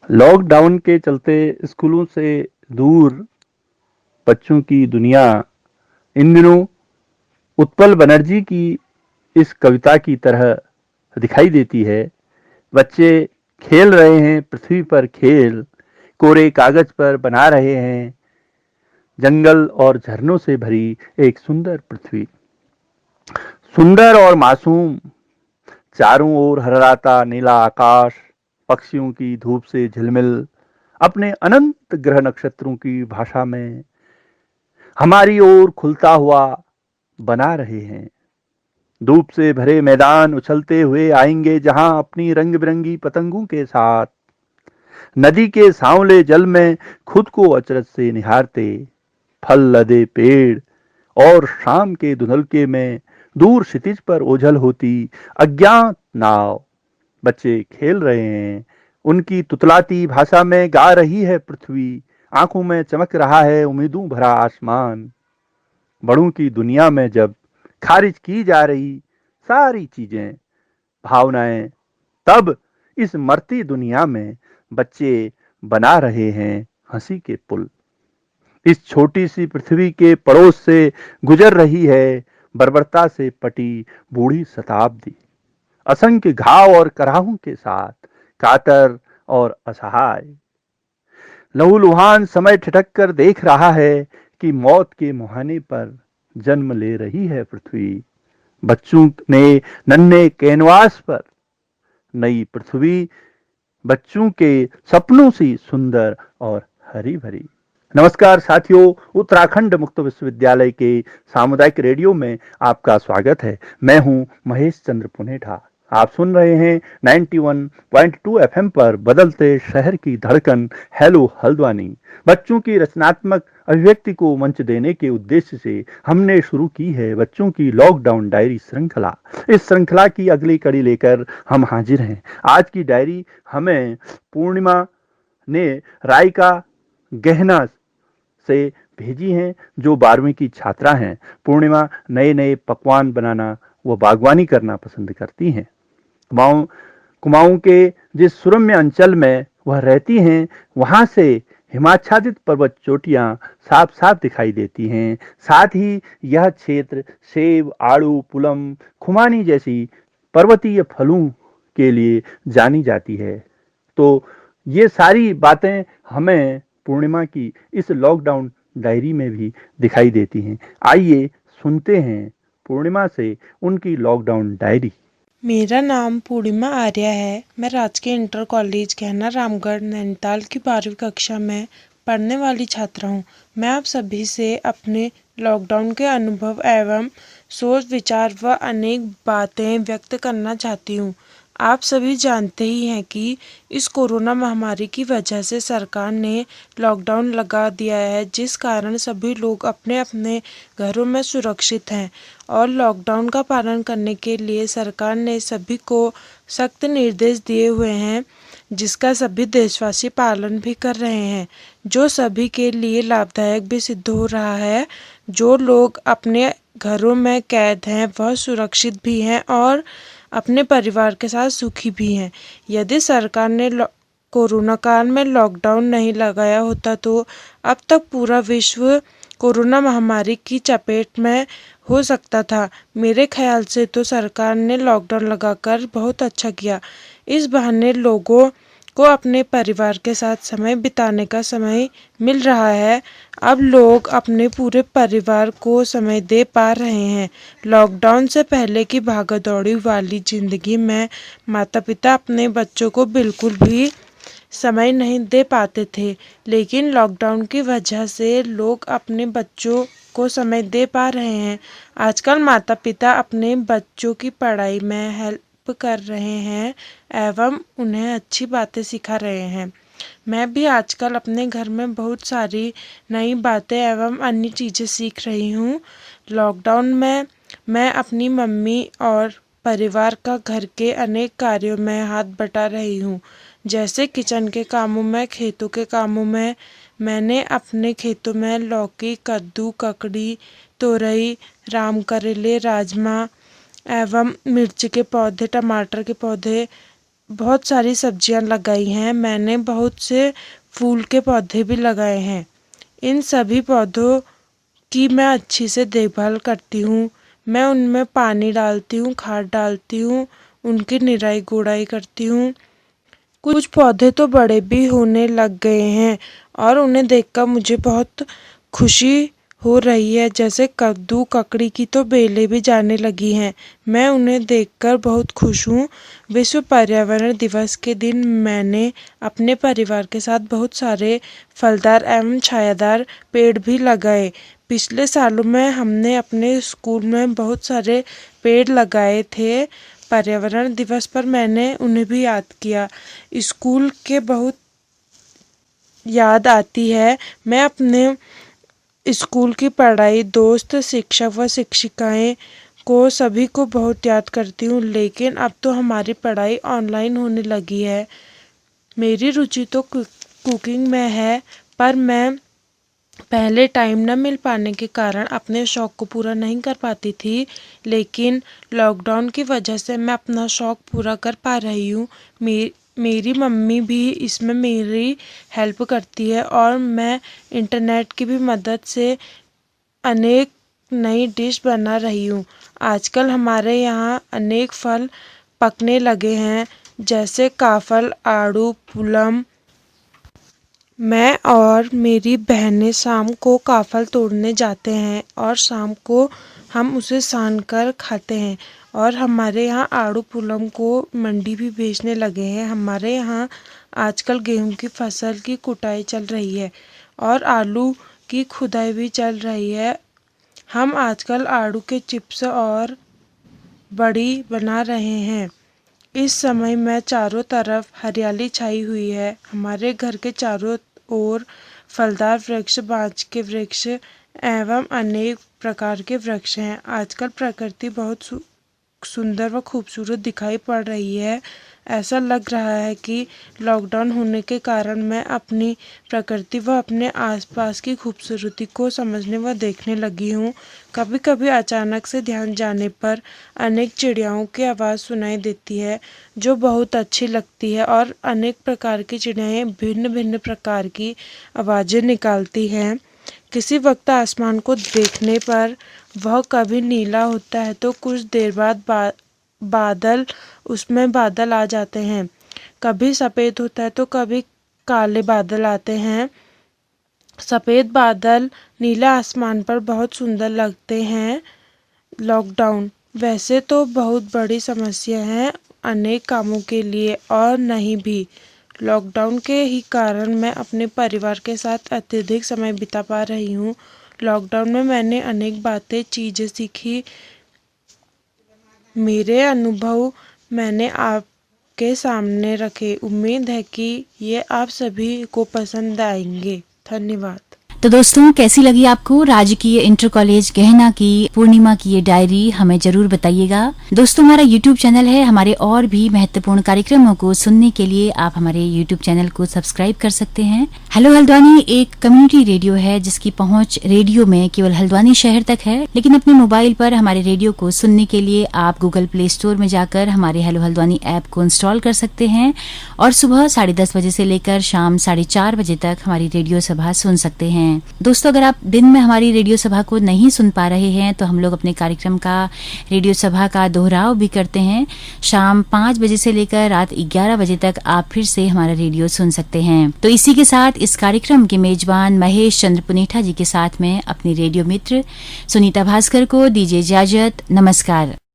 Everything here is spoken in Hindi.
लॉकडाउन के चलते स्कूलों से दूर बच्चों की दुनिया इन दिनों उत्पल बनर्जी की इस कविता की तरह दिखाई देती है। बच्चे खेल रहे हैं पृथ्वी पर खेल, कोरे कागज पर बना रहे हैं जंगल और झरनों से भरी एक सुंदर पृथ्वी। सुंदर और मासूम, चारों ओर हरराता नीला आकाश, पक्षियों की धूप से झिलमिल अपने अनंत ग्रह नक्षत्रों की भाषा में हमारी ओर खुलता हुआ बना रहे हैं। धूप से भरे मैदान उछलते हुए आएंगे जहां अपनी रंग बिरंगी पतंगों के साथ नदी के सांवले जल में खुद को अचरज से निहारते फल लदे पेड़ और शाम के धुंधलके में दूर क्षितिज पर ओझल होती अज्ञात नाव। बच्चे खेल रहे हैं, उनकी तुतलाती भाषा में गा रही है पृथ्वी, आंखों में चमक रहा है उम्मीदों भरा आसमान। बड़ों की दुनिया में जब खारिज की जा रही सारी चीजें, भावनाएं, तब इस मरती दुनिया में बच्चे बना रहे हैं हंसी के पुल। इस छोटी सी पृथ्वी के पड़ोस से गुजर रही है बर्बरता से पटी बूढ़ी शताब्दी, असंख्य घाव और कराहों के साथ, कातर और असहाय। लहूलुहान समय ठिठक कर देख रहा है कि मौत के मुहाने पर जन्म ले रही है पृथ्वी। बच्चों ने नन्हे कैनवास पर नई पृथ्वी, बच्चों के सपनों सी सुंदर और हरी भरी। नमस्कार साथियों, उत्तराखंड मुक्त विश्वविद्यालय के सामुदायिक रेडियो में आपका स्वागत है। मैं हूं महेश चंद्र पुनेठा। आप सुन रहे हैं 91.2 एफएम पर बदलते शहर की धड़कन हेलो हल्द्वानी। बच्चों की रचनात्मक अभिव्यक्ति को मंच देने के उद्देश्य से हमने शुरू की है बच्चों की लॉकडाउन डायरी श्रृंखला। इस श्रृंखला की अगली कड़ी लेकर हम हाजिर हैं। आज की डायरी हमें पूर्णिमा ने रायका गहना से भेजी हैं, जो 12वीं की छात्रा हैं। पूर्णिमा नए नए पकवान बनाना व बागवानी करना पसंद करती हैं। कुमाऊं कुमाऊं के जिस सुरम्य अंचल में वह रहती हैं, वहां से हिमाच्छादित पर्वत चोटियां साफ साफ दिखाई देती हैं। साथ ही यह क्षेत्र सेब, आड़ू, पुलम, खुमानी जैसी पर्वतीय फलों के लिए जानी जाती है। तो ये सारी बातें हमें पूर्णिमा की इस लॉकडाउन डायरी में भी दिखाई देती हैं। आइए सुनते हैं पूर्णिमा से उनकी लॉकडाउन डायरी। मेरा नाम पूर्णिमा आर्या है। मैं राजकीय इंटर कॉलेज गहना रामगढ़ नैनीताल की 12वीं कक्षा में पढ़ने वाली छात्रा हूँ। मैं आप सभी से अपने लॉकडाउन के अनुभव एवं सोच विचार व अनेक बातें व्यक्त करना चाहती हूँ। आप सभी जानते ही हैं कि इस कोरोना महामारी की वजह से सरकार ने लॉकडाउन लगा दिया है, जिस कारण सभी लोग अपने अपने घरों में सुरक्षित हैं और लॉकडाउन का पालन करने के लिए सरकार ने सभी को सख्त निर्देश दिए हुए हैं, जिसका सभी देशवासी पालन भी कर रहे हैं, जो सभी के लिए लाभदायक भी सिद्ध हो रहा है। जो लोग अपने घरों में कैद हैं वह सुरक्षित भी हैं और अपने परिवार के साथ सुखी भी हैं। यदि सरकार ने कोरोना काल में लॉकडाउन नहीं लगाया होता तो अब तक पूरा विश्व कोरोना महामारी की चपेट में हो सकता था। मेरे ख्याल से तो सरकार ने लॉकडाउन लगाकर बहुत अच्छा किया। इस बहाने लोगों को अपने परिवार के साथ समय बिताने का समय मिल रहा है। अब लोग अपने पूरे परिवार को समय दे पा रहे हैं। लॉकडाउन से पहले की भागदौड़ी वाली जिंदगी में माता पिता अपने बच्चों को बिल्कुल भी समय नहीं दे पाते थे, लेकिन लॉकडाउन की वजह से लोग अपने बच्चों को समय दे पा रहे हैं। आजकल माता पिता अपने बच्चों की पढ़ाई में हेल्प कर रहे हैं एवं उन्हें अच्छी बातें सिखा रहे हैं। मैं भी आजकल अपने घर में बहुत सारी नई बातें एवं अन्य चीज़ें सीख रही हूँ। लॉकडाउन में मैं अपनी मम्मी और परिवार का घर के अनेक कार्यों में हाथ बटा रही हूँ, जैसे किचन के कामों में, खेतों के कामों में। मैंने अपने खेतों में लौकी, कद्दू, ककड़ी, तोरई, राम करेले, राजमा एवं मिर्च के पौधे, टमाटर के पौधे बहुत सारी सब्जियां लगाई हैं। मैंने बहुत से फूल के पौधे भी लगाए हैं। इन सभी पौधों की मैं अच्छी से देखभाल करती हूँ। मैं उनमें पानी डालती हूँ, खाद डालती हूँ, उनकी निराई गुड़ाई करती हूँ। कुछ पौधे तो बड़े भी होने लग गए हैं और उन्हें देखकर मुझे बहुत खुशी हो रही है। जैसे कद्दू, ककड़ी की तो बेलें भी जाने लगी हैं। मैं उन्हें देखकर बहुत खुश हूँ। विश्व पर्यावरण दिवस के दिन मैंने अपने परिवार के साथ बहुत सारे फलदार एवं छायादार पेड़ भी लगाए। पिछले सालों में हमने अपने स्कूल में बहुत सारे पेड़ लगाए थे। पर्यावरण दिवस पर मैंने उन्हें भी याद किया। स्कूल के बहुत याद आती है। मैं अपने स्कूल की पढ़ाई, दोस्त, शिक्षक व शिक्षिकाएं को सभी को बहुत याद करती हूँ। लेकिन अब तो हमारी पढ़ाई ऑनलाइन होने लगी है। मेरी रुचि तो कुकिंग में है, पर मैं पहले टाइम न मिल पाने के कारण अपने शौक़ को पूरा नहीं कर पाती थी। लेकिन लॉकडाउन की वजह से मैं अपना शौक़ पूरा कर पा रही हूँ। मेरी मम्मी भी इसमें मेरी हेल्प करती है और मैं इंटरनेट की भी मदद से अनेक नई डिश बना रही हूँ। आजकल हमारे यहाँ अनेक फल पकने लगे हैं, जैसे काफल, आड़ू, पुलम। मैं और मेरी बहनें शाम को काफल तोड़ने जाते हैं और शाम को हम उसे सान कर खाते हैं। और हमारे यहाँ आड़ू पुलम को मंडी भी बेचने लगे हैं। हमारे यहाँ आजकल गेहूं की फसल की कुटाई चल रही है और आलू की खुदाई भी चल रही है। हम आजकल आड़ू के चिप्स और बड़ी बना रहे हैं। इस समय में चारों तरफ हरियाली छाई हुई है। हमारे घर के चारों ओर फलदार वृक्ष, बांज के वृक्ष एवं अनेक प्रकार के वृक्ष हैं। आजकल प्रकृति बहुत सुंदर व खूबसूरत दिखाई पड़ रही है। ऐसा लग रहा है कि लॉकडाउन होने के कारण मैं अपनी प्रकृति व अपने आसपास की खूबसूरती को समझने व देखने लगी हूँ। कभी कभी अचानक से ध्यान जाने पर अनेक चिड़ियाओं की आवाज़ सुनाई देती है, जो बहुत अच्छी लगती है। और अनेक प्रकार की चिड़ियाएँ भिन्न भिन्न प्रकार की आवाज़ें निकालती हैं। किसी वक्त आसमान को देखने पर वह कभी नीला होता है तो कुछ देर बाद उसमें बादल आ जाते हैं। कभी सफ़ेद होता है तो कभी काले बादल आते हैं। सफ़ेद बादल नीला आसमान पर बहुत सुंदर लगते हैं। लॉकडाउन वैसे तो बहुत बड़ी समस्या है अनेक कामों के लिए, और नहीं भी। लॉकडाउन के ही कारण मैं अपने परिवार के साथ अत्यधिक समय बिता पा रही हूँ। लॉकडाउन में मैंने अनेक चीज़ें सीखी। मेरे अनुभव मैंने आपके सामने रखे। उम्मीद है कि ये आप सभी को पसंद आएंगे। धन्यवाद। तो दोस्तों, कैसी लगी आपको राजकीय इंटर कॉलेज गहना की पूर्णिमा की ये डायरी, हमें जरूर बताइएगा। दोस्तों, हमारा YouTube चैनल है। हमारे और भी महत्वपूर्ण कार्यक्रमों को सुनने के लिए आप हमारे YouTube चैनल को सब्सक्राइब कर सकते हैं। हेलो हल्द्वानी एक कम्युनिटी रेडियो है जिसकी पहुंच रेडियो में केवल हल्द्वानी शहर तक है, लेकिन अपने मोबाइल पर हमारे रेडियो को सुनने के लिए आप गूगल प्ले स्टोर में जाकर हमारे हेलो हल्द्वानी ऐप को इंस्टॉल कर सकते हैं और सुबह 10:30 बजे से लेकर शाम 4:30 बजे तक हमारी रेडियो सभा सुन सकते हैं। दोस्तों, अगर आप दिन में हमारी रेडियो सभा को नहीं सुन पा रहे हैं तो हम लोग अपने कार्यक्रम का रेडियो सभा का दोहराव भी करते हैं। शाम 5 बजे से लेकर रात 11 बजे तक आप फिर से हमारा रेडियो सुन सकते हैं। तो इसी के साथ इस कार्यक्रम के मेजबान महेश चंद्र पुनेठा जी के साथ में अपनी रेडियो मित्र सुनीता भास्कर को दीजिए इजाजत। नमस्कार।